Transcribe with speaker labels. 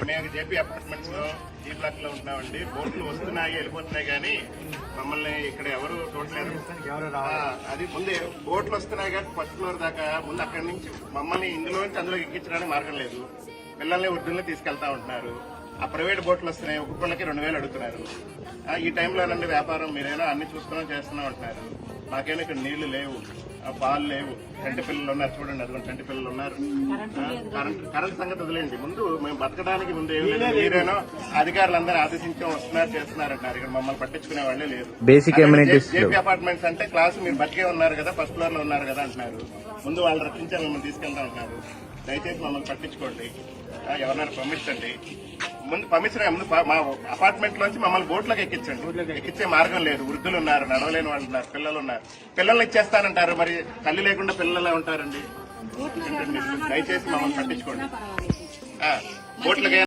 Speaker 1: మేము JP apartments లో ఈ బ్లాక్ లో ఉంటున్నామండి. బోట్లు వస్తున్నాయి వెళ్ళిపోతున్నాయి కానీ మమ్మల్ని ఇక్కడ ఎవరు చూడలేదు. అది ముందే బోట్లు వస్తున్నాయి కానీ ఫస్ట్ ఫ్లోర్ దాకా ముందు అక్కడి నుంచి మమ్మల్ని ఇందులో నుంచి అందులో ఎక్కించడానికి మార్గం లేదు. పిల్లల్ని ఒడ్డుల్లో తీసుకెళ్తా ఉంటున్నారు. ఆ ప్రైవేట్ బోట్లు వస్తున్నాయి, ఒక్కొక్కళ్ళకి 2000 అడుగుతున్నారు. ఈ టైంలో నండి వ్యాపారం మీరైనా అన్ని చూస్తున్నాం చేస్తున్నాం అంటున్నారు. మాకైనా ఇక్కడ నీళ్లు లేవు, పాలు లేవు. చంటి పిల్లలు ఉన్నారు, చూడండి అదిగోండి చంటి పిల్లలు ఉన్నారు. కరెంట్ సంగతి వదిలేండి, ముందు మేము బతకడానికి ముందు ఏమి లేదు. మీరేనో అధికారులందరూ ఆదేశించాం వస్తున్నారు చేస్తున్నారంటారు. ఇక్కడ మమ్మల్ని పట్టించుకునే వాళ్ళే లేదు.
Speaker 2: బేసిక్
Speaker 1: జేపీ అపార్ట్మెంట్స్ అంటే క్లాసు మీరు బతికే ఉన్నారు కదా, ఫస్ట్ ఫ్లోర్ లో ఉన్నారు కదా అంటున్నారు. ముందు వాళ్ళు రక్షించాలి, మమ్మల్ని తీసుకెళ్తా ఉంటున్నారు. దయచేసి మమ్మల్ని పట్టించుకోండి, ఎవరినైనా పంపించండి. ముందు పంపించడం ముందు మా అపార్ట్మెంట్ లోంచి మమ్మల్ని బోట్లోకి ఎక్కించండి. ఎక్కించే మార్గం లేదు. వృద్ధులు ఉన్నారు, నడవలేని వాళ్ళు ఉన్నారు, పిల్లలు ఉన్నారు. పిల్లల్ని ఇచ్చేస్తానంటారు, మరి తల్లి లేకుండా పిల్లలే ఉంటారండి. దయచేసి మమ్మల్ని పట్టించుకోండి. బోట్లకి